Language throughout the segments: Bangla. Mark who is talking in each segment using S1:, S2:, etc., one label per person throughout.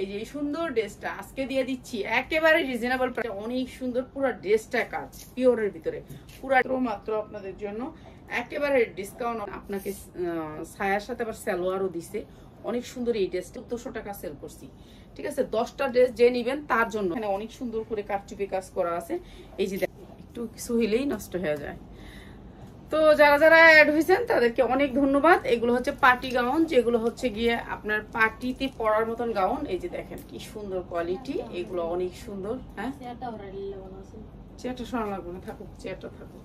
S1: এই যে সুন্দর ড্রেসটা আজকে দিয়ে দিচ্ছি একেবারে রিজনেবল প্রাইসে, অনেক সুন্দর পুরো ড্রেসটা কাজ পিওরের ভিতরে, পুরো মাত্র আপনাদের জন্য একেবারে ডিসকাউন্ট। আপনাকে ছায়ার সাথে আবার সালোয়ারও দিছে, অনেক সুন্দর এই ড্রেসটা 1400 টাকা সেল করছি। ঠিক আছে, 10টা ড্রেস যে নিবেন তার জন্য এখানে অনেক সুন্দর করে কারচুপি কাজ করা আছে। এই যে একটু কিছু হইলেই নষ্ট হয়ে যায়। তো যারা যারা অ্যাড হয়েছেন তাদেরকে অনেক ধন্যবাদ। এগুলো হচ্ছে পার্টি গাউন, যেগুলো হচ্ছে গিয়ে আপনার পার্টিতে পরার মতন গাউন। এই যে দেখেন কি সুন্দর কোয়ালিটি, এগুলো অনেক সুন্দর। হ্যাঁ, চেয়ারটা শোনা লাগবে না, থাকুক চেয়ারটা থাকুক।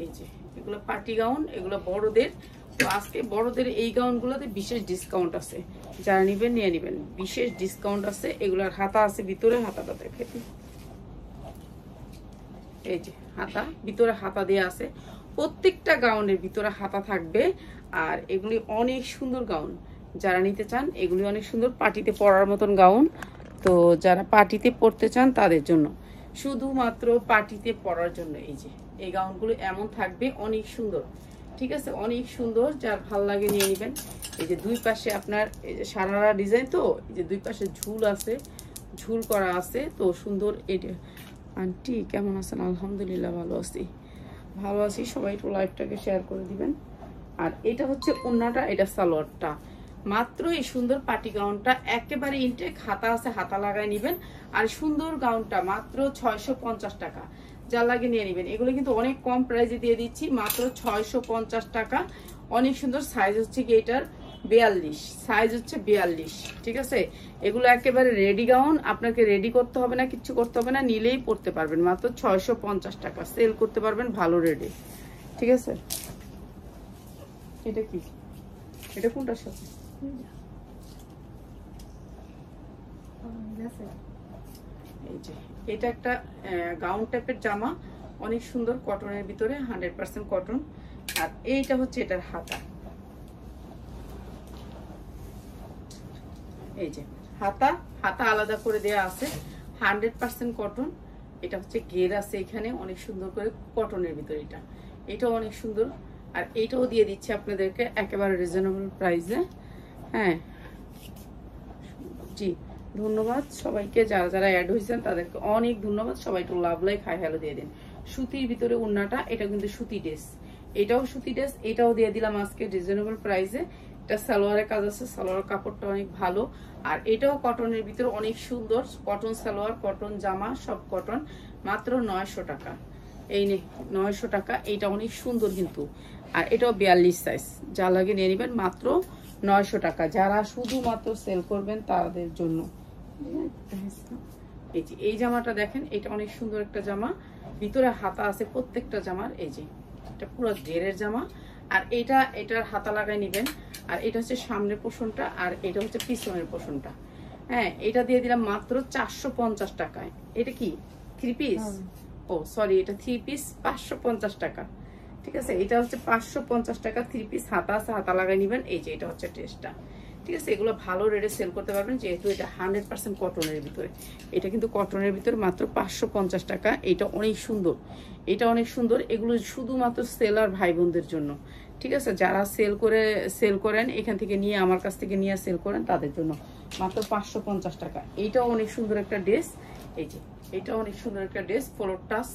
S1: এই যে এগুলো পার্টি গাউন, এগুলো বড়দের। তো আজকে বড়দের এই গাউনগুলোতে বিশেষ ডিসকাউন্ট আছে, যারা নিবেন নিয়ে নিবেন, বিশেষ ডিসকাউন্ট আছে। এগুলোর হাতা আছে ভিতরে, হাতাটা দেখে এই যে হাতা, ভিতরে হাতা দেওয়া আছে। প্রত্যেকটা গাউনের ভিতরে হাতা থাকবে। আর এগুলি অনেক সুন্দর গাউন, যারা নিতে চান এগুলি অনেক সুন্দর পার্টিতে পরার মতন গাউন। তো যারা পার্টিতে পরতে চান তাদের জন্য, শুধুমাত্র পার্টিতে পরার জন্য এই যে এই গাউনগুলো এমন থাকবে, অনেক সুন্দর। ঠিক আছে, অনেক সুন্দর, যার ভাল লাগে নিয়ে নেবেন। এই যে দুই পাশে আপনার এই যে সারারা ডিজাইন, তো এই যে দুই পাশে ঝুল আছে, ঝুল করা আছে, তো সুন্দর। এটা আন্টি কেমন আছেন? আলহামদুলিল্লাহ ভালো আছি, ভালো আছি। সবাই একটু লাইভটাকে শেয়ার করে দিবেন। আর এটা হচ্ছে ওন্নাটা, এটা সালোয়ারটা। মাত্র এই সুন্দর পার্টি গাউনটা একেবারে ইনটেক, হাতা আছে, হাতা লাগায় নিবেন। আর সুন্দর গাউনটা মাত্র 650 টাকা, যা লাগে নিয়ে নিবেন। এগুলো কিন্তু অনেক কম প্রাইসে দিয়ে দিচ্ছি, মাত্র 650 টাকা। অনেক সুন্দর সাইজ হচ্ছে কি এটার 42, সাইজ হচ্ছে 42। ঠিক আছে, এগুলো একেবারে রেডি গাউন, আপনাকে রেডি করতে হবে না, কিচ্ছু করতে হবে না, নিলেই পড়তে পারবেন। মাত্র 650 টাকা সেল করতে পারবেন ভালো রেডি। ঠিক আছে, এটা কি, এটা কোনটার সাথে? এই যে এটা একটা গাউন টাইপের জামা, অনেক সুন্দর, কটনের ভিতরে 100% কটন। আর এইটা হচ্ছে এটার হাতা, এই যে হাতা, হাতা আলাদা করে দেয়া আছে, 100% কটন। এটা হচ্ছে ঘের আছে এখানে অনেক সুন্দর করে কটনের ভিতরে, এটাও অনেক সুন্দর। আর এইটাও দিয়ে দিচ্ছে আপনাদেরকে একেবারে রিজনেবল প্রাইসে। হ্যাঁ জি, ধন্যবাদ সবাইকে, যারা যারা অ্যাড হয়েছেন তাদেরকে অনেক ধন্যবাদ। সবাই একটু লাভ লাইক হাই হ্যালো দিয়ে দিন। সুতির ভিতরে ওন্নাটা, এটা কিন্তু সুতি ড্রেস, এটাও সুতি ড্রেস, এটাও দিয়ে দিলাম আজকে রিজনেবল প্রাইসে। এটা সালোয়ারের কাজ আছে, সালোয়ার কাপড়টা অনেক ভালো। আর এটাও কটনের ভিতরে অনেক সুন্দর, কটন সালোয়ার, কটন জামা, সব কটন, মাত্র 900 টাকা। এই নে 900 টাকা, এইটা অনেক সুন্দর কিন্তু। আর এটাও 42 সাইজ, যা লাগে নিয়ে নেবেন, মাত্র 900 টাকা। যারা শুধুমাত্র সেল করবেন তাদের জন্য। এই যে এই জামাটা দেখেন, এটা অনেক সুন্দর একটা জামা, ভিতরে হাতা আছে প্রত্যেকটা জামার। এই যে এটা পুরো ঘেরের জামা। আর এটার হাতা লাগাই নিবেন। আর এটা হচ্ছে সামনের পোর্শনটা, আর এটা হচ্ছে পিছনের পোর্শনটা। হ্যাঁ, এটা দিয়ে দিলাম মাত্র 450 টাকায়। এটা কি 3 পিস? ও সরি, এটা 3 পিস 550 টাকা। ঠিক আছে, এটা হচ্ছে 550 টাকা 3 পিস, হাতা আছে, হাতা লাগাই নিবেন। এই যে এটা হচ্ছে ড্রেসটা। ঠিক আছে, এগুলো ভালো রেটে সেল করতে পারবেন, যেহেতু এটা 100% কটনের ভিতরে। এটা কিন্তু কটনের ভিতরে, মাত্র 550 টাকা। এটা অনেক সুন্দর, এটা অনেক সুন্দর। এগুলো শুধুমাত্র সেলার ভাই বোনদের জন্য। ঠিক আছে, যারা সেল করেন এখান থেকে নিয়ে, আমার কাছ থেকে নিয়ে সেল করেন, তাদের জন্য মাত্র 550 টাকা। এইটাও অনেক সুন্দর একটা ড্রেস। এই যে এটাও অনেক সুন্দর একটা ড্রেস, ফ্লোর টাচ।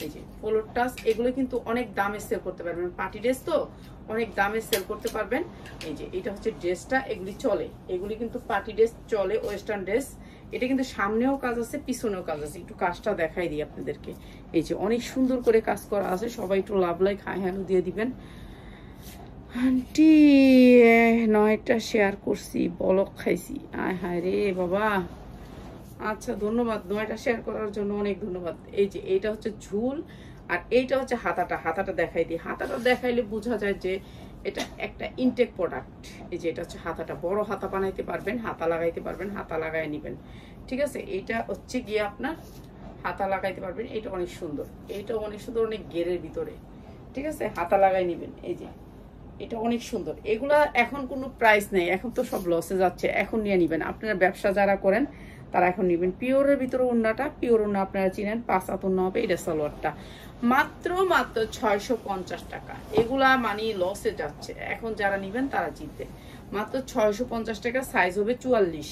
S1: এই যে ফ্লোর টাচ, এগুলো কিন্তু অনেক দামে সেল করতে পারবেন, পার্টি ড্রেস তো অনেক দামে সেল করতে পারবেন। এই যে এটা হচ্ছে ড্রেসটা, এগুলি চলে, এগুলি কিন্তু পার্টি ড্রেস চলে, ওয়েস্টার্ন ড্রেস। এটা কিন্তু সামনেও কাজ আছে, পিছনেও কাজ আছে। একটু কাজটা দেখাই দিই আপনাদেরকে। এই যে অনেক সুন্দর করে কাজ করা আছে। সবাই একটু লাভ লাইক হাই হ্যালো দিয়ে দিবেন। আন্টি 9টা শেয়ার করছি, বলক খাইছি, আয় হায় রে বাবা। আচ্ছা ধন্যবাদ, 9টা শেয়ার করার জন্য অনেক ধন্যবাদ। এই যে এইটা হচ্ছে ঝুল, আর এইটা হচ্ছে হাতাটা। হাতাটা দেখাই দিই, হাতাটা দেখাইলে বোঝা যায় যে এটা একটা ইনটেক প্রোডাক্ট। এই যে এটা হচ্ছে হাতাটা, বড় হাতা বানাইতে পারবেন, হাতা লাগাইতে পারবেন, হাতা লাগাই নেবেন। ঠিক আছে, এইটা হচ্ছে গিয়ে আপনার হাতা লাগাইতে পারবেন। এটা অনেক সুন্দর, এইটাও অনেক সুন্দর, অনেক ঘেরের ভিতরে। ঠিক আছে, হাতা লাগাই নেবেন। এই যে এটা অনেক সুন্দর। এগুলা এখন কোনো প্রাইস নেই, এখন তো সব লসে যাচ্ছে, এখন নিয়ে নিবেন। আপনারা ব্যবসা যারা করেন তারা এখন নিবেন। পিওরের ভিতরে ওন্নাটা, পিওর ওন্না আপনারা চিনেন, 5 হাত ওন্না হবে। এটা সালোয়ারটা মাত্র 650 টাকা। এগুলা মানে লসে যাচ্ছে, এখন যারা নিবেন তারা জিতবে। মাত্র 650 টাকা, সাইজ হবে 44।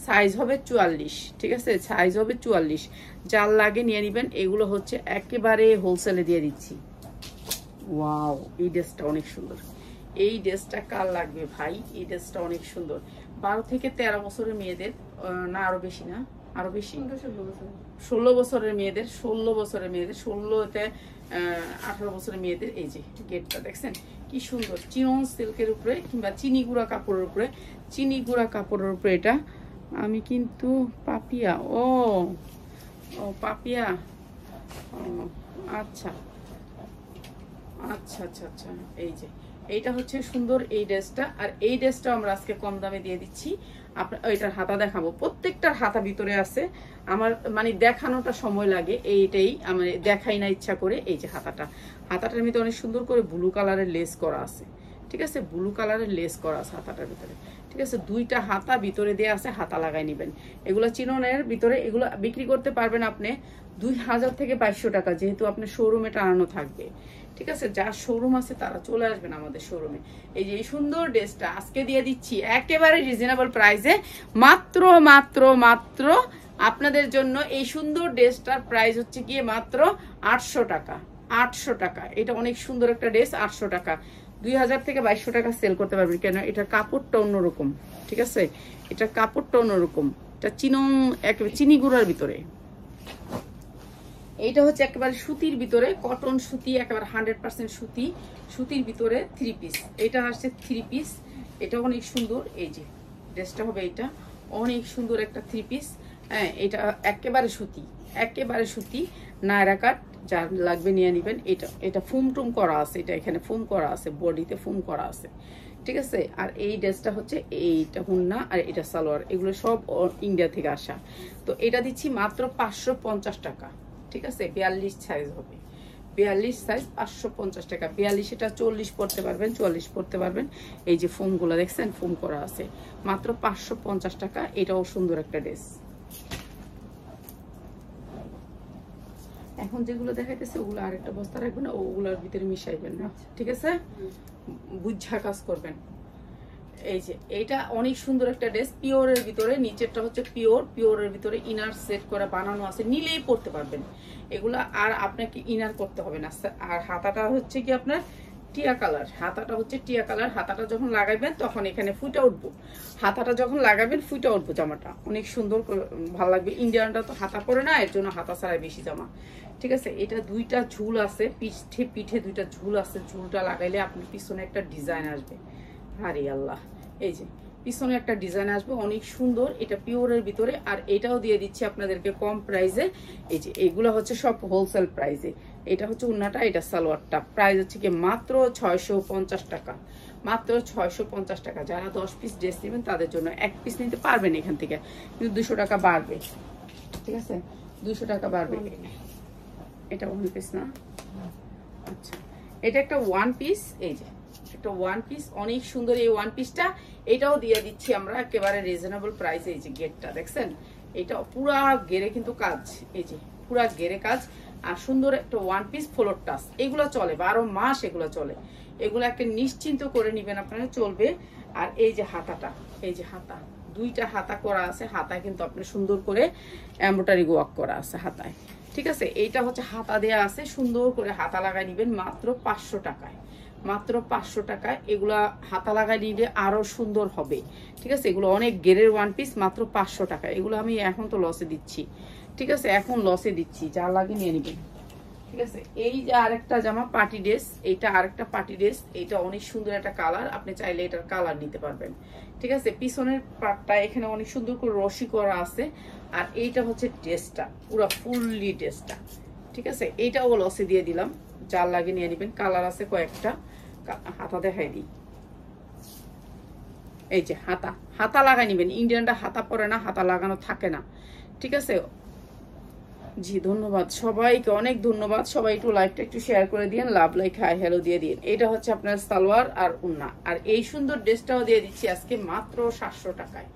S1: সাইজ হবে 44, ঠিক আছে, সাইজ হবে 44। যার লাগে নিয়ে নেবেন। এগুলো হচ্ছে একেবারে হোলসেলে দিয়ে দিচ্ছি। ওয়াও, এই ড্রেসটা অনেক সুন্দর। এই ড্রেসটা কার লাগবে ভাই? এই ড্রেসটা অনেক সুন্দর। 12 থেকে 13 বছরের মেয়েদের, না আরো বেশি, না আরো বেশি, 16 বছরের মেয়েদের, 16 বছরের মেয়েদের, 16তে 18 বছরের মেয়েদের। এই যে গেটটা দেখছেন কি সুন্দর, চিনন সিল্কের উপরে কিংবা চিনি গুঁড়া কাপড়ের উপরে, চিনি গুঁড়া কাপড়ের উপরে। এটা আমি কিন্তু পাপিয়া, ও ও পাপিয়া, আচ্ছা আচ্ছা আচ্ছা আচ্ছা। এই যে এইটা হচ্ছে সুন্দর এই ড্রেসটা। আর এই ড্রেসটা আমরা আজকে কম দামে দিয়ে দিচ্ছি। আপনার এটার হাতা দেখাবো, প্রত্যেকটার হাতা ভিতরে আছে। আমার মানে দেখানোটা সময় লাগে, এইটাই আমি দেখাই না ইচ্ছা করে। এই যে হাতাটার ভিতরে অনেক সুন্দর করে ব্লু কালারের লেস করা আছে, ঠিক আছে, ব্লু কালারের লেস করা আছে হাতাটার ভিতরে, ঠিক আছে। দুইটা হাতা ভিতরে দেওয়া আছে, হাতা লাগাই নেবেন। এগুলো চিননের ভিতরে, এগুলো বিক্রি করতে পারবেন আপনি 2000 থেকে 2200 টাকা, যেহেতু আপনার শোরুমে টানানো থাকবে, ঠিক আছে। যার শোরুম আছে তারা চলে আসবেন আমাদের শোরুমে। এই যে এই সুন্দর ড্রেসটা আজকে দিয়ে দিচ্ছি একেবারে রিজনেবল প্রাইসে, মাত্র মাত্র মাত্র আপনাদের জন্য। এই সুন্দর ড্রেসটার প্রাইস হচ্ছে গিয়ে মাত্র 800 টাকা, 800 টাকা। এটা অনেক সুন্দর একটা ড্রেস, 800 টাকা। 2000 থেকে 2200 টাকা সেল করতে পারবেন, কেন এটার কাপড়টা অন্যরকম, ঠিক আছে, এটার কাপড়টা অন্যরকম। এটা একেবারে চিনি গুঁড়ার ভিতরে। এইটা হচ্ছে একেবারে সুতির ভিতরে, কটন সুতি, একেবারে 100% সুতি, সুতির ভিতরে 3 পিস। এটা আসছে 3 পিস, এটা অনেক সুন্দর। এই যে ড্রেসটা হবে এটা, অনেক সুন্দর একটা 3 পিস। হ্যাঁ, এটা একেবারে সুতি, একেবারে সুতি, নায়রা কাট। যার লাগবে নিয়ে নেবেন। এটা ফোম টুম করা আছে, এটা এখানে ফোম করা আছে, বডিতে ফোম করা আছে, ঠিক আছে। আর এই ড্রেসটা হচ্ছে এইটা হুন্না, আর এটা সালোয়ার, এগুলো সব ইন্ডিয়া থেকে আসা। তো এটা দিচ্ছি মাত্র 550 টাকা, ঠিক আছে। 42 সাইজ হবে, 42 সাইজ 550 টাকা। 42 এটা 40 পড়তে পারবেন, 44 পড়তে পারবেন। এই যে ফোমগুলো দেখছেন, ফোম করা আছে, মাত্র 550 টাকা। এটাও সুন্দর একটা ড্রেস। এখন যেগুলো দেখাইতেছে ওগুলো আরেকটা বস্তা রাখবেন, ওগুলোর ভিতরে মিশাইবেন না, ঠিক আছে, বুঝা কাজ করবেন। এই যে এইটা অনেক সুন্দর একটা ড্রেস, পিওরের ভিতরে, নিচেরটা হচ্ছে পিওরের ভিতরে ইনার সেট করে বানানো আছে, নিলেই পরতে পারবেন এগুলা, আর আপনাকে ইনার করতে হবে না। আর হাতাটা হচ্ছে কি আপনার টিয়া কালার, হাতাটা হচ্ছে টিয়া কালার। হাতাটা যখন লাগাইবেন তখন এখানে ফুটা উঠবো, হাতাটা যখন লাগাবেন ফুটা উঠবো, জামাটা অনেক সুন্দর, ভালো লাগবে। ইন্ডিয়ানটা তো হাতা পরে না, এর জন্য হাতা ছাড়াই বেশি জামা, ঠিক আছে। এটা দুইটা ঝুল আছে, পিঠে দুইটা ঝুল আছে, ঝুলটা লাগাইলে আপনার পিছনে একটা ডিজাইন আসবে। আরে আল্লাহ, এই যে পিছনে একটা ডিজাইন আসবে, অনেক সুন্দর। এটা পিওরের ভিতরে। আর এটাও দিয়ে দিচ্ছি আপনাদেরকে কম প্রাইসে। এই যে এগুলো হচ্ছে সব হোলসেল প্রাইসে। এটা হচ্ছে উন্নাটা, এটা সালোয়ারটা, প্রাইস হচ্ছে কি মাত্র 650 টাকা, মাত্র 650 টাকা। যারা 10 পিস ড্রেস নেবেন তাদের জন্য, 1 পিস নিতে পারবেন এখান থেকে, কিন্তু 200 টাকা বাড়বে, ঠিক আছে, 200 টাকা বাড়বে। এটা 1 পিস না, আচ্ছা, এটা একটা 1 পিস। এই যে একটা 1 পিস, অনেক সুন্দর এই 1 পিসটা। এটাও দিয়ে দিচ্ছি আমরা একেবারে রিজনেবল প্রাইসে। এই যে গেটটা দেখছেন, এটা পুরা গেরে কিন্তু কাজ, এই যে পুরা গেরে কাজ। আর সুন্দর একটা 1 পিস ফ্লোর টাচ, এগুলো চলে 12 মাস, এগুলো চলে, এগুলো একটা নিশ্চিন্ত করে নিবেন আপনারা, চলবে। আর এই যে হাতাটা, এই যে হাতা, দুইটা হাতা করা আছে, হাতায় কিন্তু আপনার সুন্দর করে এমব্রয়ডারি ওয়ার্ক করা আছে হাতায়, ঠিক আছে। এইটা হচ্ছে হাতা দেয়া আছে, সুন্দর করে হাতা লাগাই নিবেন মাত্র 500 টাকায়, মাত্র 500 টাকায়। এগুলা হাতা লাগাই নিলে আরো সুন্দর হবে, ঠিক আছে। এগুলো অনেক গেরের 1 পিস, মাত্র 500 টাকা। এগুলো আমি এখন তো লসে দিচ্ছি, ঠিক আছে, এখন লসে দিচ্ছি, যা লাগে নিয়ে নিবেন, ঠিক আছে। এই যে আরেকটা জামা পার্টি ড্রেস, এইটা আরেকটা পার্টি ড্রেস। এইটা অনেক সুন্দর একটা কালার, আপনি চাইলে এটার কালার নিতে পারবেন, ঠিক আছে। পিছনের পার্টটা এখানে অনেক সুন্দর করে রশি করা আছে। আর এইটা হচ্ছে ড্রেসটা, পুরো ফুললি ড্রেসটা, ঠিক আছে। এইটাও লসে দিয়ে দিলাম, যার লাগে নিয়ে নিবেন। কালার আছে কয়েকটা, হাতা দেখাই দিই। এই যে হাতা লাগাই নিবেন। ইন্ডিয়ানটা হাতা পরে না, হাতা লাগানো থাকে না, ঠিক আছে। জি ধন্যবাদ সবাইকে, অনেক ধন্যবাদ। সবাই একটু লাইভটা একটু শেয়ার করে দিন, লাভ লাইক হাই হ্যালো দিয়ে দিন। এটা হচ্ছে আপনার সালোয়ার আর উন্না। আর এই সুন্দর ড্রেসটাও দিয়ে দিচ্ছি আজকে মাত্র 700 টাকায়,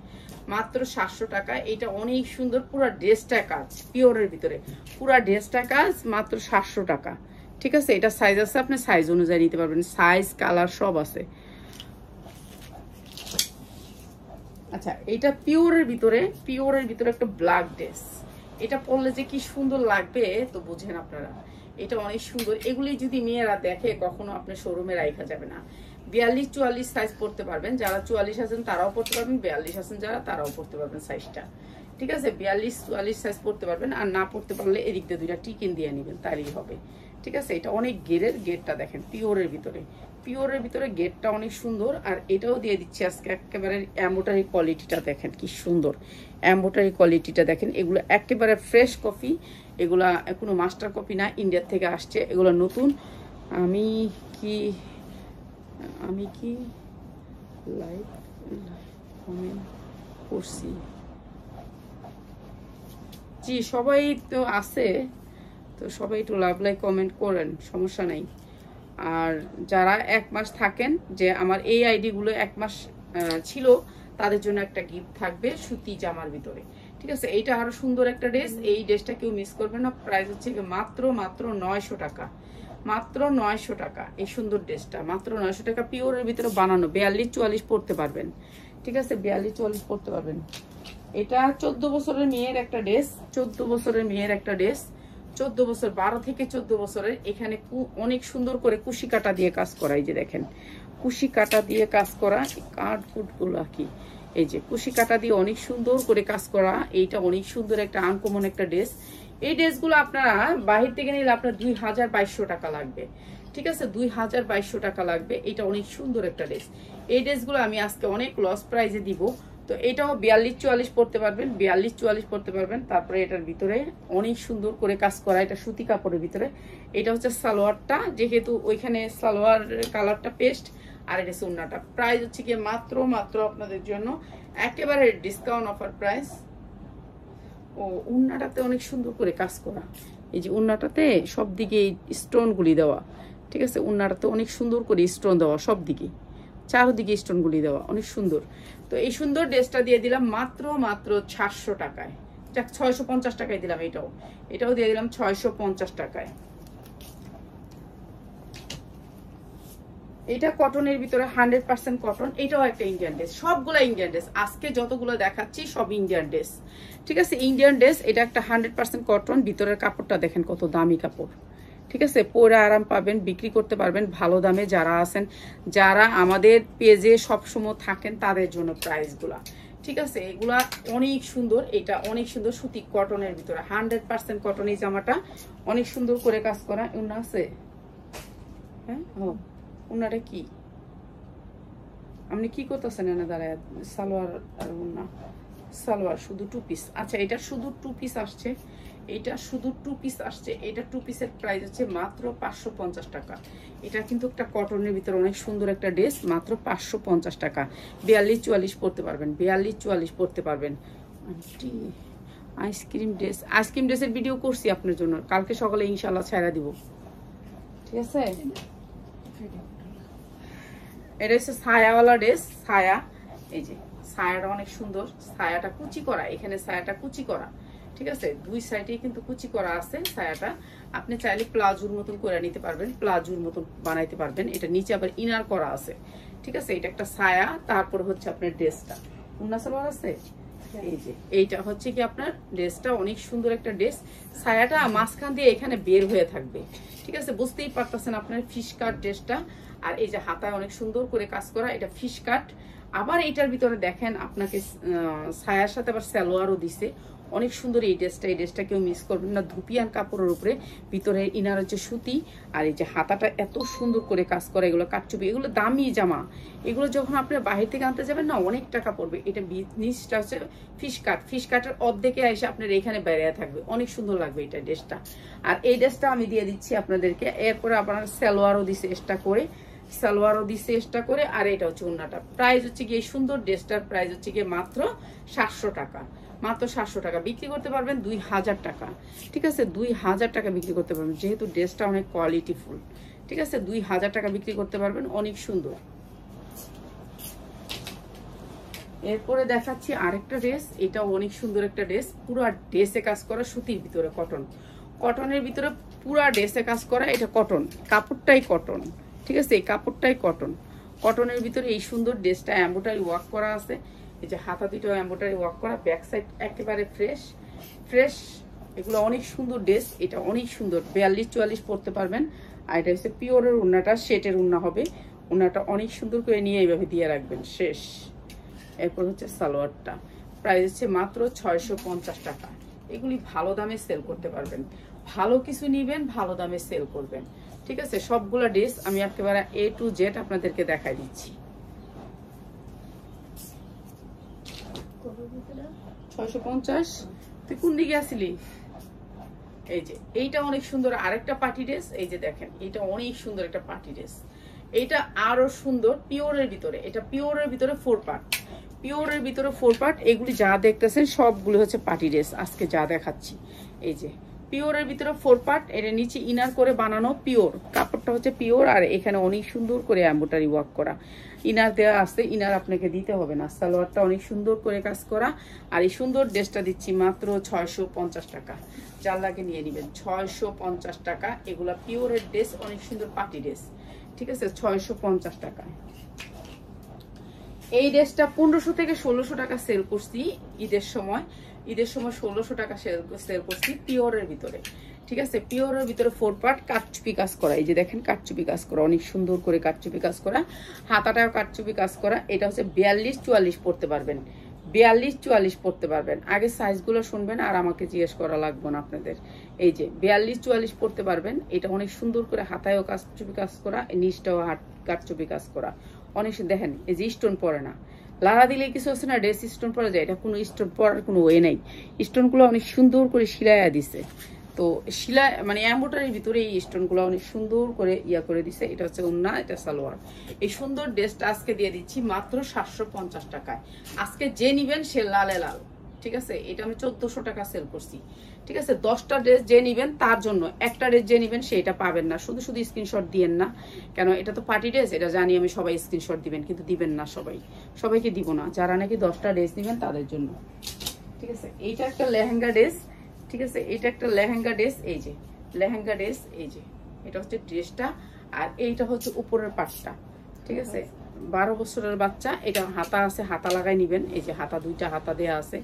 S1: মাত্র 700 টাকায়। এটা অনেক সুন্দর, পুরো ড্রেসটা কাজ, পিওরের ভিতরে পুরো ড্রেসটা কাজ, মাত্র 700 টাকা, ঠিক আছে। এটা সাইজ আছে, আপনি সাইজ অনুযায়ী নিতে পারবেন, সাইজ কালার সব আছে। আচ্ছা, এটা পিওরের ভিতরে একটা ব্ল্যাক ড্রেস। এটা পরলে যে কি সুন্দর লাগবে তো বুঝেন আপনারা, এটা অনেক সুন্দর। এগুলি যদি মেয়েরা দেখে কখনো আপনার শোরুমে রাখা যাবে না। 42-44 সাইজ পড়তে পারবেন, যারা 44 আছেন তারাও পড়তে পারবেন, 42 আছেন যারা তারাও পড়তে পারবেন সাইজটা। ঠিক আছে, 42-44 সাইজ পড়তে পারবেন। আর না পড়তে পারলে এদিক দিয়ে 2টা টিকিন দিয়ে নেবেন, তাইলেই হবে। ঠিক আছে, এটা অনেক গেটটা দেখেন পিওরের ভিতরে গেটটা অনেক সুন্দর। আর এটাও দিয়ে দিচ্ছি আজকে একেবারে এমব্রয়ডারি কোয়ালিটিটা দেখেন কি সুন্দর, এমব্রয়ডারি কোয়ালিটিটা দেখেন। এগুলো একেবারে ফ্রেশ কপি, এগুলা কোনো মাস্টার কপি না, ইন্ডিয়া থেকে আসছে, এগুলো নতুন। আমি কি লাইক কমেন্ট করছি, জি সবাই তো আছে, তো সবাই একটু লাইক কমেন্ট করেন, সমস্যা নাই। আর যারা 1 মাস থাকেন, যে আমার এই আইডিগুলো 1 মাস ছিল, তাদের জন্য একটা গিফট থাকবে সুতি জামার ভিতরে। ঠিক আছে, এইটা আরো সুন্দর একটা ড্রেস, এই ড্রেসটা কেউ মিস করবে না। প্রাইস হচ্ছে মাত্র 900 টাকা, মাত্র 900 টাকা। এই সুন্দর ড্রেসটা মাত্র 900 টাকা, পিওরের ভিতরে বানানো। 42-44 পড়তে পারবেন। ঠিক আছে, 42-44 পড়তে পারবেন। এটা 14 বছরের মেয়ের একটা ড্রেস, 14 বছরের মেয়ের একটা ড্রেস, 14 বছর, 12 থেকে 14 বছরের। এখানে অনেক সুন্দর করে কুশি কাটা দিয়ে কাজ করা, এই যে দেখেন কুশি কাটা দিয়ে কাজ করা, কাট কুট গুলা কি, এই যে কুশি কাটা দিয়ে অনেক সুন্দর করে কাজ করা। এইটা অনেক সুন্দর একটা আনকমন একটা ড্রেস। এই ড্রেসগুলো আপনারা বাহির থেকে নিলে আপনার 2200 টাকা লাগবে। ঠিক আছে, 2200 টাকা লাগবে। এটা অনেক সুন্দর একটা ড্রেস। এই ড্রেসগুলো আমি আজকে অনেক লস প্রাইজে দিব। তো এটাও 42-44 পড়তে পারবেন, 42-44 পড়তে পারবেন। তারপরে এটার ভিতরে অনেক সুন্দর করে কাজ করা, এটা সুতি কাপড়ের ভিতরে। এটা হচ্ছে সালোয়ারটা, যেহেতু ওইখানে সালোয়ার কালারটা পেস্ট, আর এটা ওড়নাটা। প্রাইস হচ্ছে কি মাত্র আপনাদের জন্য একেবারে ডিসকাউন্ট অফার প্রাইস। ও ওড়নাটাতে অনেক সুন্দর করে কাজ করা, এই যে ওড়নাটাতে সব দিকে স্টোন গুলি দেওয়া। ঠিক আছে, ওড়নাটাতে অনেক সুন্দর করে স্টোন দেওয়া, সব দিকে চারদিকে স্টোন গুলি দেওয়া, অনেক সুন্দর। তো এই সুন্দর ড্রেসটা দিয়ে দিলাম মাত্র 600 টাকায়, 650 টাকায় দিলাম। এটাও দিয়ে দিলাম 650 টাকায়। এটা কটনের ভিতরে 100% কটন। এটাও একটা ইন্ডিয়ান ড্রেস, সবগুলা ইন্ডিয়ান ড্রেস। আজকে যতগুলো দেখাচ্ছি সব ইন্ডিয়ান ড্রেস। ঠিক আছে, ইন্ডিয়ান ড্রেস। এটা একটা 100% কটন। ভিতরের কাপড়টা দেখেন কত দামি কাপড়। ঠিক আছে, পরে আরাম পাবেন, বিক্রি করতে পারবেন ভালো দামে। যারা আছেন, যারা আমাদের পেজে সবসময় থাকেন, তাদের জন্য প্রাইসগুলা। ঠিক আছে, এগুলা অনেক সুন্দর। এটা অনেক সুন্দর সুতি কটনের ভিতরে 100% কটন। এই জামাটা অনেক সুন্দর করে কাজ করা। উন্না আছে, হ্যাঁ উন্নাটা কি আপনি কি করতেছেন? এনে দাঁড়ায় সালোয়ার আর উন্না, সালোয়ার শুধু 2 পিস। আচ্ছা, এটা শুধু 2 পিস আসছে, এটা শুধু 2 পিস আসছে। এটা 2 পিসের প্রাইস হচ্ছে মাত্র 550 টাকা। এটা কিন্তু একটা কটনের ভিতরে অনেক সুন্দর একটা ড্রেস, মাত্র 550 টাকা। 42-44 পড়তে পারবেন, 42-44 পড়তে পারবেন। আইসক্রিম ড্রেসের ভিডিও করছি আপনার জন্য, কালকে সকালে ইনশাল্লাহ ছাড়া দিব। ঠিক আছে, এটা হচ্ছে ছায়াওয়ালা ড্রেস, ছায়া। এই যে ছায়াটা অনেক সুন্দর, ছায়াটা কুচি করা, এখানে ছায়াটা কুচি করা। ঠিক আছে, 2 সাইডে কিন্তু কুচি করা আছে ছায়াটা। আপনি চাইলে প্লাজোর মতন করে নিতে পারবেন, প্লাজোর মতন বানাইতে পারবেন। এটা নিচে আবার ইনার করা আছে। ঠিক আছে, এটা একটা ছায়া। তারপর হচ্ছে আপনার ড্রেসটা উন্না সালোয়ার আছে। এই যে এইটা হচ্ছে কি আপনার ড্রেসটা অনেক সুন্দর একটা ড্রেস। ছায়াটা মাঝখান দিয়ে এখানে বের হয়ে থাকবে। ঠিক আছে, বুঝতেই পারতেছেন আপনার ফিশ কাট ড্রেসটা। আর এই যে হাতায় অনেক সুন্দর করে কাজ করা, এটা ফিশ কাট। আবার এইটার ভিতরে দেখেন আপনাকে ছায়ার সাথে আবার সালোয়ারও দিছে, অনেক সুন্দর এই ড্রেসটা কেউ মিস করবেন না। ধুপিয়ান কাপড়ের উপরে, ভিতরে ইনার হচ্ছে সুতি। আর এই যে হাতাটা এত সুন্দর করে কাজ করা, এগুলো কাটচুপি, এগুলো দামি জামা। এগুলো যখন আপনি বাহির থেকে আনতে যাবেন না, অনেক টাকা পড়বে। এটা নিচটা হচ্ছে ফিশ কাটের অর্ধেকে এসে আপনার এখানে বেরিয়ে থাকবে, অনেক সুন্দর লাগবে এটা ড্রেসটা। আর এই ড্রেসটা আমি দিয়ে দিচ্ছি আপনাদেরকে। এরপরে আপনার সালোয়ারও দিছে এক্সট্রা করে, আর এটা হচ্ছে ওড়নাটা। প্রাইস হচ্ছে গিয়ে সুন্দর ড্রেসটার প্রাইস হচ্ছে গিয়ে মাত্র 700 টাকা, মাত্র 700 টাকা। বিক্রি করতে পারবেন 2000 টাকা। ঠিক আছে, 2000 টাকা বিক্রি করতে পারবেন, যেহেতু ড্রেসটা অনেক কোয়ালিটিফুল। ঠিক আছে, 2000 টাকা বিক্রি করতে পারবেন, অনেক সুন্দর। এরপরে দেখাচ্ছি আরেকটা ড্রেস। এটা অনেক সুন্দর একটা ড্রেস, পুরো ড্রেসে কাজ করা, সুতির ভিতরে কটনের ভিতরে পুরো ড্রেসে কাজ করা। এটা কটন, কাপড়টাই কটন। ঠিক আছে, এই কাপড়টাই কটনের ভিতরে এই সুন্দর ড্রেসটা এমব্রয়ডারি ওয়ার্ক করা আছে। এই যে হাতা দুটো এমব্রয়ডারি ওয়ার্ক করা, ব্যাক সাইড একেবারে ফ্রেশ ফ্রেশ। এগুলো অনেক সুন্দর ড্রেস, এটা অনেক সুন্দর, 42-44 পরতে পারবেন। আর এটা হচ্ছে পিওরের উন্নাটা, সেটের উন্না হবে। উন্নাটা অনেক সুন্দর করে নিয়ে এইভাবে দিয়ে রাখবেন, শেষ। এরপর হচ্ছে সালোয়ারটা, প্রাইস হচ্ছে মাত্র 650 টাকা। এগুলি ভালো দামে সেল করতে পারবেন, ভালো কিছু নিবেন, ভালো দামে সেল করবেন, ঠিক আছে। সবগুলো ড্রেস আমি একেবারে A to Z আপনাদেরকে দেখাই দিচ্ছি। 650। তুই কোন দিকে আসলি? এই যে এইটা অনেক সুন্দর আরেকটা পার্টি ড্রেস, এই যে দেখেন এটা অনেক সুন্দর একটা পার্টি ড্রেস। এইটা আরো সুন্দর, পিওরের ভিতরে, এটা পিওরের ভিতরে 4 পার্ট, পিওরের ভিতরে 4 পার্ট। এগুলি যা দেখতেছেন সবগুলো হচ্ছে পার্টি ড্রেস আজকে যা দেখাচ্ছি। এই যে পিওরের ভিতরে 4 পার্ট, এর নিচে ইনার করে বানানো, পিওর কাপড়টা হচ্ছে পিওর। আর এখানে অনেক সুন্দর করে এমব্রয়ডারি ওয়ার্ক করা, ইনার দেওয়া আছে, ইনার আপনাকে দিতে হবে না। সালোয়ারটা অনেক সুন্দর করে কাজ করা। আর এই সুন্দর ড্রেসটা দিচ্ছি মাত্র 650 টাকা। যার লাগে নিয়ে নেবেন, 650 টাকা। এগুলা পিওরের ড্রেস, অনেক সুন্দর পার্টি ড্রেস, ঠিক আছে, 650 টাকা। এই ড্রেসটা 1500 থেকে 1600 টাকা সেল করছি ঈদের সময়, ঈদের সময় 1600 টাকা সেল করছি পিওরের ভিতরে, ঠিক আছে। পিওরের ভিতরে 4 পার্ট, কাটচুপি কাজ করা, এই যে দেখেন কাটচুপি কাজ করা, অনেক সুন্দর করে কাটচুপি কাজ করা, হাতাটাও কাটচুপি কাজ করা। এটা হচ্ছে 42-44 পড়তে পারবেন, 42-44 পড়তে পারবেন। আগে সাইজগুলো শুনবেন আর আমাকে জিজ্ঞেস করা লাগবে না আপনাদের। এই যে 42-44 পড়তে পারবেন। এটা অনেক সুন্দর করে হাতায়ও কাটচুপি কাজ করা, নিচটাও কাটচুপি কাজ করা, অনেক দেখেন। এই যে স্টোন পরে না, লাড়া দিলে কিছু আছে না, ড্রেস স্টোন পরা যায়, এটা কোনো স্টোন পরার কোনো ওয়ে নেই। স্টোনগুলো অনেক সুন্দর করে সিলাইয়া দিছে, তো সিলাই মানে এমব্রয়ডারির ভিতরে এই স্টোনগুলো অনেক সুন্দর করে ইয়া করে দিছে। এটা হচ্ছে ওন্না, এটা সালোয়ার। এই সুন্দর ড্রেসটা আজকে দিয়ে দিচ্ছি মাত্র 750 টাকায়। আজকে যে নিবেন সে লালে লাল, ঠিক আছে। এটা আমি 1400 টাকা সেল করছি, ঠিক আছে। 10টা ড্রেস যে নিবেন তার জন্য, একটা ড্রেস যে নিবেন সেটা পাবেন না। শুধু শুধু স্ক্রিনশট দিয়েন না, কেন এটা তো পার্টি ড্রেস, এটা জানি আমি সবাই স্ক্রিনশট দিবেন, কিন্তু দিবেন না সবাই, সবাইকে দিব না। যারা নাকি 10টা ড্রেস নিবেন তাদের জন্য, ঠিক আছে। এইটা একটা লেহেঙ্গা ড্রেস, ঠিক আছে, এটা একটা লেহেঙ্গা ড্রেস, এই যে লেহেঙ্গা ড্রেস, এই যে এটা হচ্ছে ড্রেসটা। আর এইটা হচ্ছে উপরের পাটটা, ঠিক আছে। 12 বছরের বাচ্চা, এটা হাতা আছে, হাতা লাগাই নিবেন। এই যে হাতা, 2টা হাতা দেয়া আছে,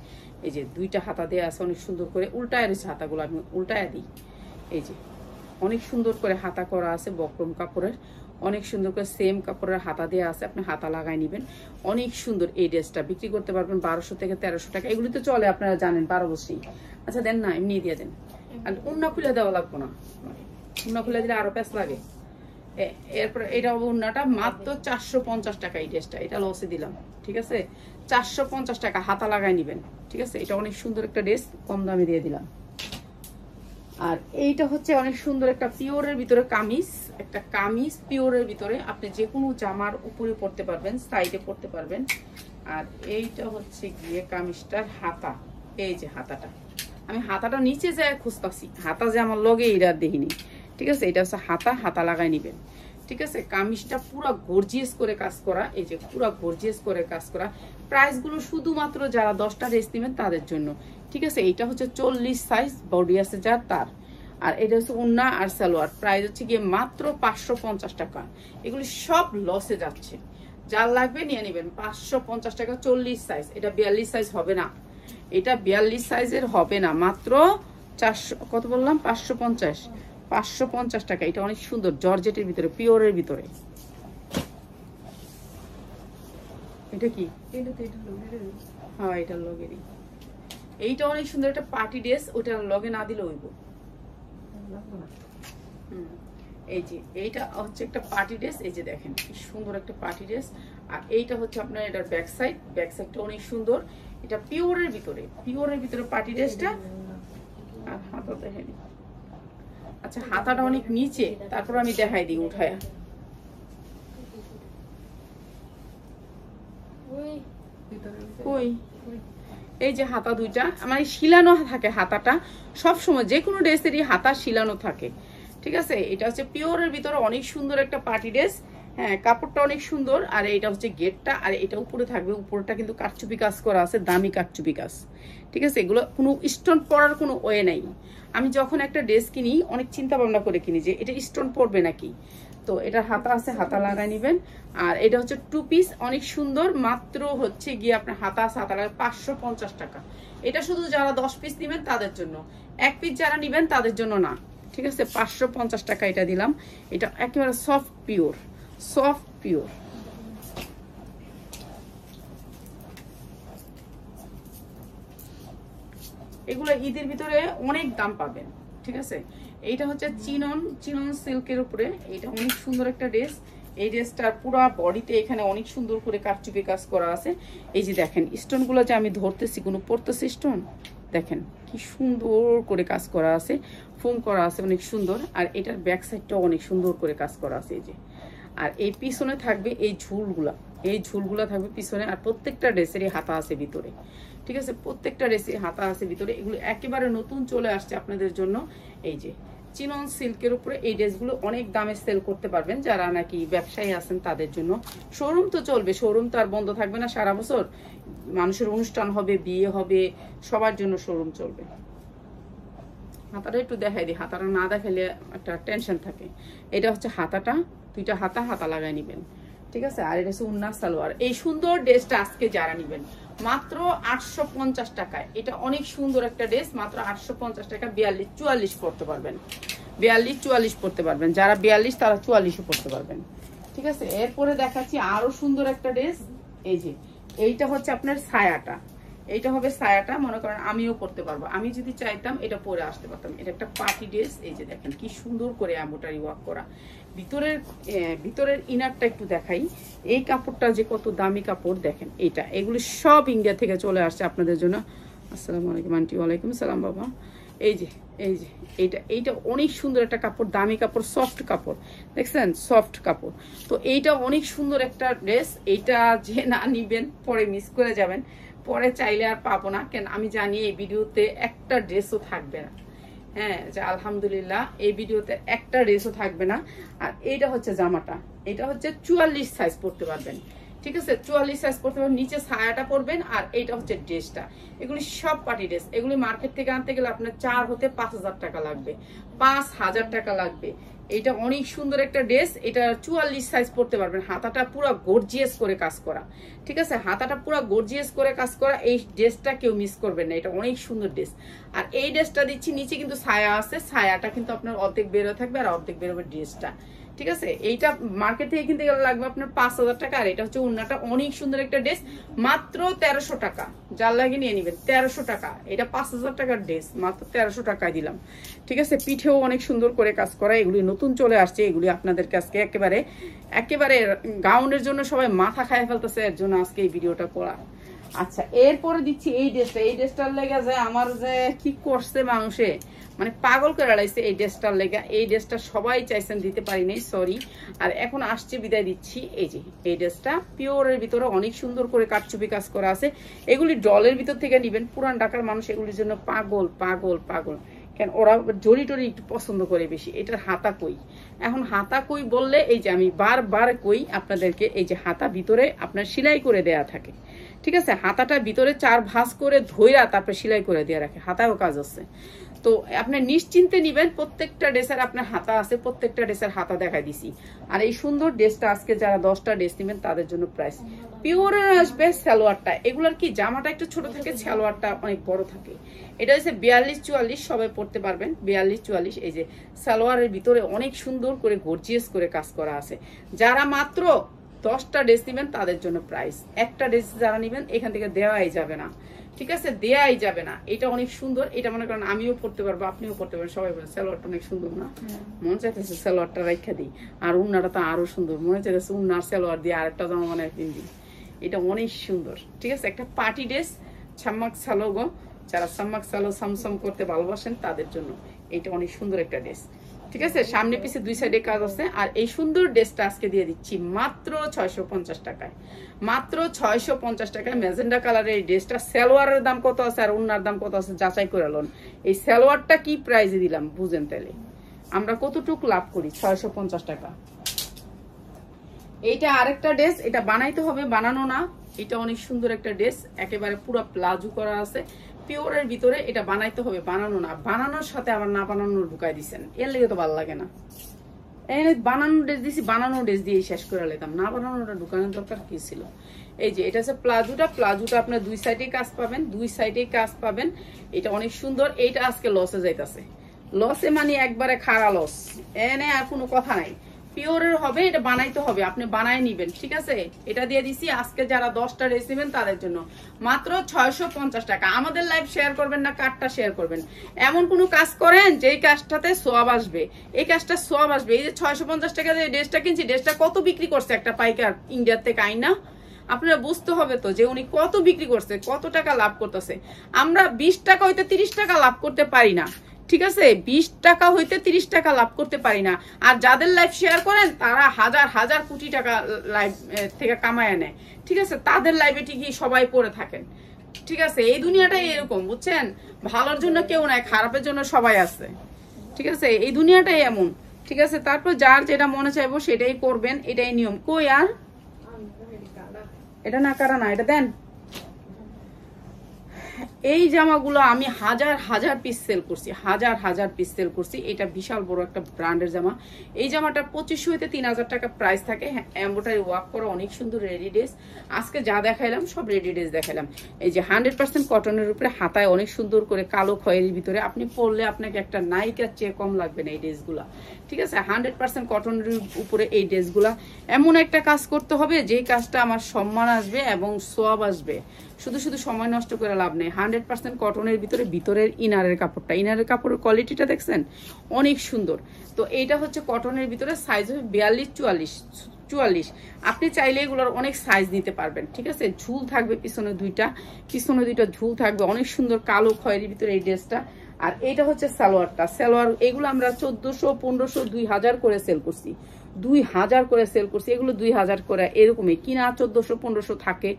S1: এই যে 2টা হাতা দেয়া আছে, অনেক সুন্দর করে উল্টায় রয়েছে হাতাগুলো, আমি উল্টায় দিই। এই যে অনেক সুন্দর করে হাতা করা আছে, বক্রম কাপড়ের, অনেক সুন্দর করে সেম কাপড়ের হাতা দেওয়া আছে, আপনি হাতা লাগাই নিবেন। অনেক সুন্দর এই ড্রেসটা বিক্রি করতে পারবেন 1200 থেকে 1300 টাকা। এগুলি তো চলে, আপনারা জানেন 12 বছরই। আচ্ছা দেন না, এমনি দিয়ে দেন, আর উন্না খুলে দেওয়া লাগবো না, উন্না খুলে দিলে আরো প্যাঁচ লাগে। এরপর এটা উন্নাটা মাত্র 450 টাকা। এই ড্রেসটা এটা লসে দিলাম, ঠিক আছে, 450 টাকা, হাতা লাগাই নিবেন, ঠিক আছে। এটা অনেক সুন্দর একটা ড্রেস, কম দামে দিয়ে দিলাম। আর এইটা হচ্ছে অনেক সুন্দর একটা পিওরের ভিতরে কামিজ, একটা কামিজ পিওরের ভিতরে, আপনি যে কোনো জামার উপরে পরতে পারবেন, সাইডে পরতে পারবেন। আর এইটা হচ্ছে গিয়ে কামিজটার হাতা, এই যে হাতাটা, আমি হাতাটা নিচে যায় খুঁজতাছি, হাতা যে আমার লগে এইটা দেখিনি, ঠিক আছে। এটা হচ্ছে হাতা, হাতা লাগাই নিবেন, ঠিক আছে। কামিজটা পুরো গর্জিয়াস করে কাজ করা, এই যে পুরো গর্জিয়াস করে কাজ করা। প্রাইসগুলো শুধুমাত্র যারা 10টা ড্রেস নেবেন তাদের জন্য, ঠিক আছে। এটা হচ্ছে 40 সাইজ, বডি আছে যার তার। আর এটা হচ্ছে ওন্না আর সালোয়ার, প্রাইস হচ্ছে গিয়ে মাত্র 550 টাকা। এগুলি সব লসে যাচ্ছে, যার লাগবে নিয়ে নেবেন। 550 টাকা, 40 সাইজ। এটা 42 সাইজ হবে না, এটা 42 সাইজের হবে না, মাত্র 400, কত বললাম, 550 টাকা। এটা অনেক সুন্দর, জর্জেটের ভিতরে, পিওরের ভিতরে। এটা কি? হ্যাঁ, এটা লগেরই। এইটা অনেক সুন্দর একটা পার্টি ড্রেস, ওটা লগে না দিলে হইব। এই যে এইটা হচ্ছে একটা পার্টি ড্রেস, এই যে দেখেন কি সুন্দর একটা পার্টি ড্রেস। আর এইটা হচ্ছে আপনার এটার ব্যাক সাইড, ব্যাক সাইডটা অনেক সুন্দর। এটা পিওরের ভিতরে, পিওরের ভিতরে পার্টি ড্রেসটা। আর হাতা দেখেন, আচ্ছা হাতাটা অনেক নিচে, তারপর আমি দেখাই দিই উঠায়া। কই, এই যে হাতা দুইটা আমার শিলানো থাকে, হাতাটা সব সময় যে কোনো ড্রেসেরই হাতা শিলানো থাকে, ঠিক আছে। এটা হচ্ছে পিওরের ভিতরে অনেক সুন্দর একটা পার্টি ড্রেস, হ্যাঁ, কাপড়টা অনেক সুন্দর। আর এটা হচ্ছে গেটটা, আর এটা উপরে থাকবে, উপরটা কিন্তু কারচুপি কাজ করা আছে, দামি কারচুপি কাজ, ঠিক আছে। এগুলো কোনো স্টোন পরার কোনো ওয়ে নাই। আমি যখন একটা ড্রেস কিনি অনেক চিন্তা ভাবনা করে কিনি যে এটা স্টোন পড়বে নাকি, তো এটার হাতা আছে, হাতা লাগাই নিবেন। আর এটা হচ্ছে 2 পিস, অনেক সুন্দর, মাত্র হচ্ছে গিয়ে আপনার হাতা আছে, হাতা লাগায় 550 টাকা। এটা শুধু যারা 10 পিস নেবেন তাদের জন্য, 1 পিস যারা নেবেন তাদের জন্য না, ঠিক আছে। 550 টাকা এটা দিলাম। এটা একেবারে সফট পিওর, সফট পিওর। এগুলো ঈদের ভিতরে অনেক দাম পাবেন, ঠিক আছে। এইটা হচ্ছে চিনন সিল্কের উপরে, এটা অনেক সুন্দর একটা ড্রেস। এই ড্রেসটার পুরো বডিতে এখানে অনেক সুন্দর করে কারচুপি কাজ করা আছে। এই যে দেখেন স্টোনগুলো যে আমি ধরতেছি, কোনো পড়তেছে স্টোন, দেখেন কি সুন্দর করে কাজ করা আছে, ফোম করা আছে, অনেক সুন্দর। আর এটার ব্যাক সাইডটাও অনেক সুন্দর করে কাজ করা আছে, এই যে। আর এই পিছনে থাকবে এই ঝুলগুলা থাকবে পিছনে। আর প্রত্যেকটা ড্রেসেরই হাতা আছে ভিতরে, ঠিক আছে। প্রত্যেকটা ড্রেসের হাতা আছে ভিতরে। এগুলো একেবারে নতুন চলে আসছে আপনাদের জন্য। এই যে চিনন সিল্কের উপরে এই ড্রেসগুলো অনেক দামে সেল করতে পারবেন যারা নাকি ব্যবসায়ী আছেন তাদের জন্য। শোরুম তো চলবে, শোরুম তো আর বন্ধ থাকবে না সারা বছর। মানুষের অনুষ্ঠান হবে, বিয়ে হবে, সবার জন্য শোরুম চলবে। হাতাটা একটু দেখাই দিই, হাতাটা না দেখালে একটা টেনশন থাকে। এটা হচ্ছে হাতাটা, 2টা হাতা লাগাই নিবেন, ঠিক আছে। আর এটা হচ্ছে উন্না সালোয়ার। এই সুন্দর ড্রেসটা আজকে যারা নিবেন মাত্র 850 টাকায়, এটা অনেক সুন্দর একটা ড্রেস, মাত্র 850 টাকা। 42-44 পড়তে পারবেন, 42-44 পড়তে পারবেন। যারা 42 তারা 44ও পড়তে পারবেন, ঠিক আছে। এরপরে দেখাচ্ছি আরো সুন্দর একটা ড্রেস। এই যে এইটা হচ্ছে আপনার ছায়াটা, এইটা হবে ছায়াটা। মনে করেন আমিও পড়তে পারবো, আমি যদি চাইতাম এটা পরে আসতে পারতাম। এটা একটা পার্টি ড্রেস। এই যে দেখেন কি সুন্দর করে এমব্রয়ডারি ওয়ার্ক করা। ভিতরের ইনারটা একটু দেখাই। এই কাপড়টা যে কত দামি কাপড় দেখেন। এগুলো সব ইন্ডিয়া থেকে চলে আসছে আপনাদের জন্য। আসসালামু আলাইকুম আন্টি। ওয়ালাইকুম সালাম বাবা। এই যে এইটা অনেক সুন্দর একটা কাপড়, দামি কাপড়, সফট কাপড়, দেখছেন সফট কাপড়। তো এইটা অনেক সুন্দর একটা ড্রেস। এইটা যে না নিবেন পরে মিস করে যাবেন, পরে চাইলে আর পাবো না। কেন আমি জানি এই ভিডিওতে একটা ড্রেসও থাকবে না। হ্যাঁ, যে আলহামদুলিল্লাহ এই ভিডিওতে একটা ড্রেসও থাকবে না। আর এইটা হচ্ছে জামাটা, এটা হচ্ছে 44 সাইজ পড়তে পারবেন, ঠিক আছে। 44 সাইজ পড়তে পারবেন, নিচে ছায়াটা পরবেন। আর এইটা হচ্ছে ড্রেসটা। এগুলি সব পার্টি ড্রেস। এগুলি মার্কেট থেকে আনতে গেলে আপনার 4 হতে 5000 টাকা লাগবে, 5000 টাকা লাগবে। এটা অনেক সুন্দর একটা ড্রেস। এটা 44 সাইজ পড়তে পারবেন। হাতাটা পুরো গর্জিয়াস করে কাজ করা, ঠিক আছে। হাতাটা পুরো গর্জিয়াস করে কাজ করা। এই ড্রেসটা কেউ মিস করবেন না, এটা অনেক সুন্দর ড্রেস। আর এই ড্রেসটা দিচ্ছি, নিচে কিন্তু ছায়া আছে, ছায়াটা কিন্তু আপনার অর্ধেক বেরো থাকবে আর অর্ধেক বেরোবে ড্রেসটা, ঠিক আছে। এইটা মার্কেট থেকে কিনতে গেলে লাগবে আপনার 5000 টাকা। আর এটা হচ্ছে উন্নাটা, অনেক সুন্দর একটা ড্রেস, মাত্র 1300 টাকা। যার লাগে নিয়ে নিবেন 1300 টাকা। এটা 5000 টাকার ড্রেস, মাত্র 1300 টাকায় দিলাম, ঠিক আছে। পিঠেও অনেক সুন্দর করে কাজ করা। এগুলি নতুন চলে আসছে, এগুলি আপনাদের কাছে একেবারে গাউনের জন্য সবাই মাথা খায় ফেলতেছে, এর জন্য আজকে এই ভিডিওটা করা। আচ্ছা, এরপরে দিচ্ছি এই ড্রেসটা। এই ড্রেসটার লেগে যায় আমার যে কি করছে মানুষে, মানে পাগল করে লাইছে এই ড্রেসটার লেগে। এই ড্রেসটা সবাই চাইছেন, দিতে পারি নাই, সরি। আর এখন আসছে, বিদায় দিচ্ছি। এই যে এই ড্রেসটা পিওরের ভিতরে অনেক সুন্দর করে কারচুপি কাজ করা আছে। এগুলি ডলের ভিতর থেকে নিবেন। পুরান ঢাকার মানুষ এগুলির জন্য পাগল পাগল পাগল। কেন ওরা জড়ি টরি একটু পছন্দ করে বেশি। এটার হাতা কই, এখন হাতা কই বললে এই যে আমি বারবার কই আপনাদেরকে, এই যে হাতা ভিতরে আপনার সেলাই করে দেয়া থাকে, ঠিক আছে। হাতাটা ভিতরে 4 ভাঁজ করে ধইরা তারপরে সেলাই করে দেয়া রাখে, হাতাও কাজ আছে। তো আপনি নিশ্চিন্তে নিবেন। প্রত্যেকটা ড্রেসের আপনার হাতা আছে, প্রত্যেকটা ড্রেসের হাতা দেখাই দিছি। আর এই সুন্দর ড্রেসটা আজকে যারা 10টা ড্রেস নেবেন তাদের জন্য প্রাইস পিওরের আসবে। সালোয়ারটা এগুলার কি জামাটা একটু ছোট থাকে, সালোয়ারটা অনেক বড় থাকে। এটা হচ্ছে 42-44 সবাই পড়তে পারবেন, 42-44। এই যে সালোয়ারের ভিতরে অনেক সুন্দর করে গর্জিয়াস করে কাজ করা আছে। যারা মাত্র 10টা ড্রেস নেবেন তাদের জন্য প্রাইস। একটা ড্রেস যারা নেবেন এখান থেকে দেওয়াই যাবে না, ঠিক আছে, দেয়াই যাবে না। এটা অনেক সুন্দর। এটা মনে করেন আমিও পড়তে পারবো, আপনিও পড়তে পারবেন, সবাই বলেন সালোয়ারটা অনেক সুন্দর না? মনে চাইতেছে সালোয়ারটা রাখা দিই। আর উন্নাটা তো আরো সুন্দর, মনে চাইতেছে উন্নার সালোয়ার দিয়ে আরেকটা জামা মানে একদিন দিই। এটা অনেক সুন্দর, ঠিক আছে। একটা পার্টি ড্রেস, ছাম্মাক সালো গো, যারা ছাম্মাক সালো সামসাম করতে ভালোবাসেন তাদের জন্য এটা অনেক সুন্দর একটা ড্রেস, ঠিক আছে। সামনে পিছে 2 সাইডে কাজ আছে। আর এই সুন্দর ড্রেসটা আজকে দিয়ে দিচ্ছি মাত্র 650 টাকায়, মাত্র 650 টাকায়। ম্যাজেন্ডা কালারের এই ড্রেসটা। সালোয়ারের দাম কত আছে আর উন্নার দাম কত আছে যাচাই করে লোন। এই সালোয়ারটা কি প্রাইসে দিলাম বুঝেন তাহলে আমরা কতটুকু লাভ করি। 650 টাকা। এইটা আরেকটা ড্রেস, এটা বানাইতে হবে, বানানো না। এটা অনেক সুন্দর একটা ড্রেস, একেবারে পুরো প্লাজো করা আছে পিওরের ভিতরে। এটা বানাইতে হবে, বানানো না। বানানোর সাথে আবার না বানানোর ঢুকাই দিচ্ছেন, এর লেগে তো ভালো লাগে না। বানানো ড্রেস দিছি, বানানো ড্রেস দিয়ে শেষ করে নিতাম, না বানানোটা ঢুকানোর দরকার কি ছিল। এই যে এটা হচ্ছে প্লাজোটা, প্লাজোটা আপনার দুই সাইডে কাজ পাবেন, দুই সাইডে কাজ পাবেন। এটা অনেক সুন্দর। এইটা আজকে লসে যাইতাছে, লসে মানে একবারে খাড়া লস, এনে আর কোনো কথা নাই। পিওরের হবে, এটা বানাইতে হবে, আপনি বানাই নিবেন, ঠিক আছে। এটা দিয়ে দিছি আজকে যারা 10টা ড্রেস নেবেন তাদের জন্য মাত্র 650 টাকা। আমাদের লাইভ শেয়ার করবেন না, কার্ডটা শেয়ার করবেন। এমন কোনো কাজ করেন যেই কাজটাতে সোয়াব আসবে, এই কাজটা সোয়াব আসবে। এই যে 650 টাকা যে ড্রেসটা কিনছি, ড্রেসটা কত বিক্রি করছে একটা পাইকার ইন্ডিয়ার থেকে আইনা, আপনারা বুঝতে হবে তো যে উনি কত বিক্রি করছে, কত টাকা লাভ করতেছে। আমরা 20 টাকা হইতে 30 টাকা লাভ করতে পারি না, ঠিক আছে। 20 টাকা হইতে 30 টাকা লাভ করতে পারি না। আর যাদের লাইভ শেয়ার করেন তারা হাজার হাজার কোটি টাকা লাইভ থেকে কামায় নেয়, ঠিক আছে। তাদের লাইভে ঠিকই সবাই পড়ে থাকেন, ঠিক আছে। এই দুনিয়াটাই এরকম, বুঝছেন। ভালোর জন্য কেউ নাই, খারাপের জন্য সবাই আছে, ঠিক আছে। এই দুনিয়াটাই এমন, ঠিক আছে। তারপর যার যেটা মনে চাইবো সেটাই করবেন, এটাই নিয়ম। কই আর এটা না কারা না, এটা দেন। এই জামাগুলো আমি হাজার হাজার পিস সেল করছি, হাজার হাজার পিস সেল করছি। এটা বিশাল বড় একটা ব্র্যান্ডের জামা। এই জামাটা 2500 হইতে 3000 টাকা প্রাইস থাকে। এমব্রয়ডারি ওয়ার্ক করা অনেক সুন্দর রেডি ড্রেস। আজকে যা দেখাইলাম সব রেডি ড্রেস দেখাইলাম। এই যে 100% কটনের উপরে, হাতায় অনেক সুন্দর করে কালো খয়েরির ভিতরে, আপনি পরলে আপনাকে একটা নায়িকার চেয়ে কম লাগবে না এই ড্রেসগুলা, ঠিক আছে। 100% কটনের উপরে এই ড্রেসগুলা। এমন একটা কাজ করতে হবে যে কাজটা আমার সম্মান আসবে এবং সোয়াব আসবে। শুধু শুধু সময় নষ্ট করে লাভ নেই। 100% কটনের ভিতরে, ভিতরের ইনারের কাপড়টা, ইনারের কাপড়ের কোয়ালিটিটা দেখছেন অনেক সুন্দর। তো এইটা হচ্ছে কটনের ভিতরে, সাইজ হবে 42-44। আপনি চাইলে এগুলোর অনেক সাইজ নিতে পারবেন, ঠিক আছে। ঝুল থাকবে পিছনে দুইটা ঝুল থাকবে, অনেক সুন্দর কালো খয়েরির ভিতরে এই ড্রেসটা। আর এইটা হচ্ছে সালোয়ারটা, সালোয়ার এগুলো আমরা 1400, 1500, 2000 করে সেল করছি, 2000 করে সেল করছি। এগুলো 2000 করে এরকমই কিনা, 1400, 1500 থাকে।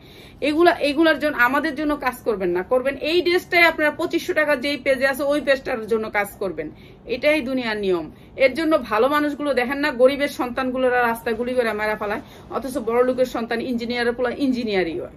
S1: এগুলার জন্য আমাদের জন্য কাজ করবেন না, করবেন এই ড্রেসটাই আপনারা 2500 টাকা যেই পেজে আছে ওই পেজটার জন্য কাজ করবেন। এটাই দুনিয়ার নিয়ম। এর জন্য ভালো মানুষগুলো দেখেন না, গরিবের সন্তানগুলোরা রাস্তায় গুলি করে মারা ফেলায়, অথচ বড় লোকের সন্তান ইঞ্জিনিয়ারের পোলা ইঞ্জিনিয়ারই হয়,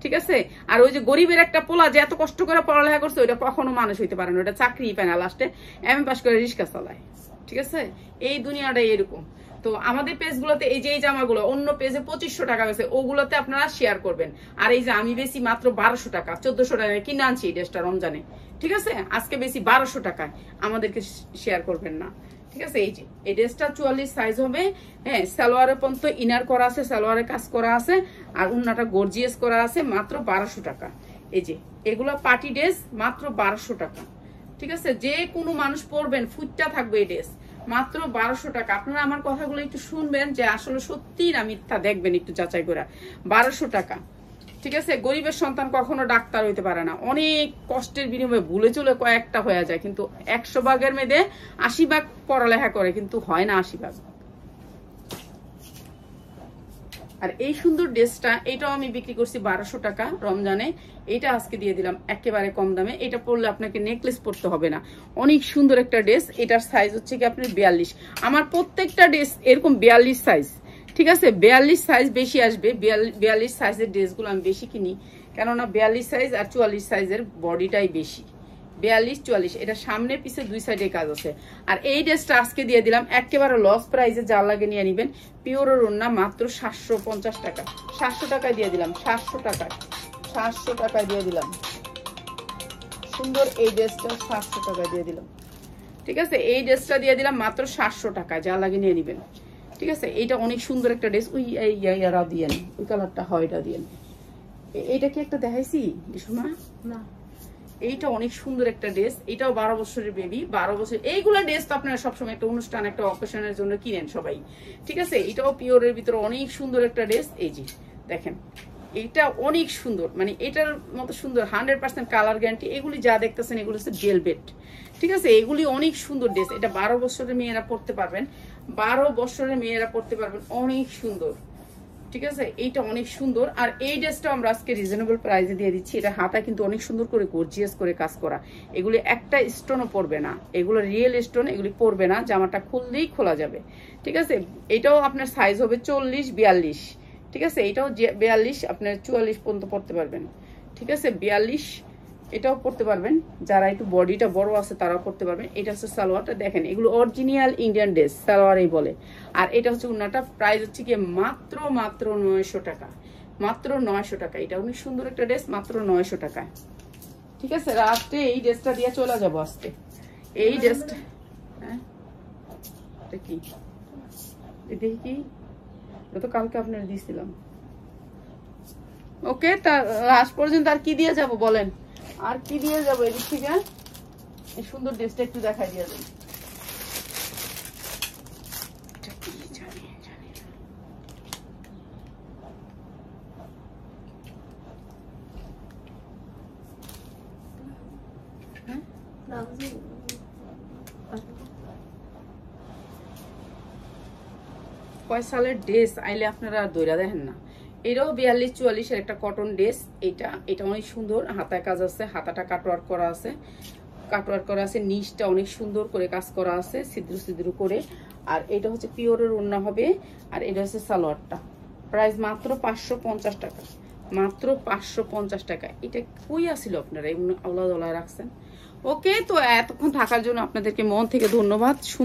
S1: ঠিক আছে। আর ওই যে গরিবের একটা পোলা যে এত কষ্ট করে পড়ালেখা করছে, ওইটা কখনো মানুষ হইতে পারে না, ওটা চাকরি পায় না, লাস্টে এমএ পাস করে রিক্সা চালায়, ঠিক আছে। এই দুনিয়াটাই এরকম। তো আমাদের পেজগুলোতে এই যে এই জামাগুলো অন্য পেজে 2500 টাকা গেছে, ওগুলোতে আপনারা শেয়ার করবেন। আর এই যে আমি বেশি মাত্র 1200 টাকা, 1400 টাকা কিনে আনছি এই ড্রেসটা রমজানে, ঠিক আছে। আজকে বেশি 1200 টাকায় আমাদেরকে শেয়ার করবেন না, ঠিক আছে। এই যে এই ড্রেসটা 44 সাইজ হবে। হ্যাঁ, সালোয়ারের পর্যন্ত ইনার করা আছে, সালোয়ারের কাজ করা আছে, আর উন্নাটা গর্জিয়াস করা আছে, মাত্র 1200 টাকা। এই যে এগুলো পার্টি ড্রেস, মাত্র 1200 টাকা, ঠিক আছে। যে কোনো মানুষ পরবেন, ফুটটা থাকবে এই ড্রেস, মাত্র 1200 টাকা। আপনারা আমার কথাগুলো একটু শুনবেন যে আসলে সত্যি না মিথ্যা, দেখবেন একটু যাচাই করে। 1200 টাকা, ঠিক আছে। গরিবের সন্তান কখনো ডাক্তার হইতে পারে না, অনেক কষ্টের বিনিময়ে ভুলে চলে কয়েকটা হয়ে যায়, কিন্তু 100 ভাগের মেয়েদের 80 ভাগ পড়ালেখা করে, কিন্তু হয় না 80 ভাগ। আর এই সুন্দর ড্রেসটা, এটাও আমি বিক্রি করছি 1200 টাকা রমজানে। এটা আজকে দিয়ে দিলাম একেবারে কম দামে। এটা পরলে আপনাকে নেকলেস পরতে হবে না, অনেক সুন্দর একটা ড্রেস। এটার সাইজ হচ্ছে কি আপনার 42। আমার প্রত্যেকটা ড্রেস এরকম 42 সাইজ, ঠিক আছে। 42 সাইজ বেশি আসবে, 42 সাইজের ড্রেসগুলো আমি বেশি কিনি, কেননা 42 সাইজ আর 44 সাইজের বডিটাই বেশি। 42-44, এটা সামনে পিছে দুই সাইডে কাজ আছে। আর এই ড্রেসটা আজকে দিয়ে দিলাম একেবারে লস প্রাইসে, যা লাগে নিয়ে নিবেন। পিওরের ওড়না, মাত্র 750 টাকা, 700 টাকায় দিয়ে দিলাম, 700 টাকায়, 700 টাকায় দিয়ে দিলাম। সুন্দর এই ড্রেসটা 700 টাকায় দিয়ে দিলাম, ঠিক আছে। এই ড্রেসটা দিয়ে দিলাম মাত্র 700 টাকায়, যা লাগে নিয়ে নিবেন, ঠিক আছে। এইটা অনেক সুন্দর একটা ড্রেস। ওই ইয়ারা দিয়ে নেন, ওই কালারটা হয়, এটা দিয়ে নেন। এইটা কি একটা দেখাইছি না, এইটা অনেক সুন্দর একটা ড্রেস। এটাও 12 বছরের বেবি, 12 বছর। এইগুলা ড্রেস তো আপনারা সবসময় একটা অনুষ্ঠান, একটা অকেশনের জন্য কিনেন সবাই, ঠিক আছে। এটাও পিওরের ভিতরে অনেক সুন্দর একটা ড্রেস। এই যে দেখেন, এইটা অনেক সুন্দর, মানে এটার মতো সুন্দর, 100% কালার গ্যারান্টি। এগুলি যা দেখতেছেন এগুলো হচ্ছে ভেলভেট, ঠিক আছে। এগুলি অনেক সুন্দর ড্রেস। এটা 12 বছরের মেয়েরা পড়তে পারবেন, 12 বছরের মেয়েরা পড়তে পারবেন, অনেক সুন্দর, ঠিক আছে। এইটা অনেক সুন্দর। আর এই ড্রেসটা আমরা আজকে রিজনেবল প্রাইসে দিয়ে দিচ্ছি। এটা হাতা কিন্তু অনেক সুন্দর করে গর্জিয়াস করে কাজ করা, এগুলি একটা স্টোনও পড়বে না, এগুলো রিয়েল স্টোন, এগুলি পড়বে না, জামাটা খুললেই খোলা যাবে, ঠিক আছে। এটাও আপনার সাইজ হবে 40-42, ঠিক আছে। এটাও 42, আপনার 44 পর্যন্ত পড়তে পারবেন, ঠিক আছে। 42, এটাও পড়তে পারবেন, যারা একটু বডিটা বড় আছে তারাও পড়তে পারবেন। এটা হচ্ছে সালোয়ারটা, দেখেন এগুলো অরিজিনাল ইন্ডিয়ান ড্রেস, সালোয়ারই বলে। আর এটা হচ্ছে উন্নাটা, প্রাইস হচ্ছে কি মাত্র 900 টাকা, মাত্র 900 টাকা। এটা অনেক সুন্দর একটা ড্রেস, মাত্র 900 টাকায়। ঠিক আছে, রাত্রে এই ড্রেসটা দিয়ে চলে যাবো আজকে। এই ড্রেসটা, হ্যাঁ এটা কি দেখি কি, এটা তো কালকে আপনার দিয়েছিলাম। ওকে, তার লাস্ট পর্যন্ত আর কি দিয়ে যাব বলেন, আর কি দিয়ে যাবো এদিক থেকে? এই সুন্দর ড্রেসটা একটু দেখাই দিয়ে দেন। কয় সালের ড্রেস আইলে আপনারা দইরা দেখেন না। এটাও 42-44 একটা কটন ড্রেস। এটা অনেক সুন্দর, হাতায় কাজ আছে, হাতাটা কাটওয়ার্ক করা আছে, কাটওয়ার্ক করা আছে, নিচটা অনেক সুন্দর করে কাজ করা আছে ছিদ্র ছিদ্র করে। আর এটা হচ্ছে পিওরের ওড়না হবে। আর এটা হচ্ছে সালোয়ারটা, প্রাইস মাত্র 550 টাকা, মাত্র 550 টাকা। এটা কই আসিল আপনারা, এই আওলা দোলা রাখছেন। ওকে, তো এতক্ষণ থাকার জন্য আপনাদেরকে মন থেকে ধন্যবাদ।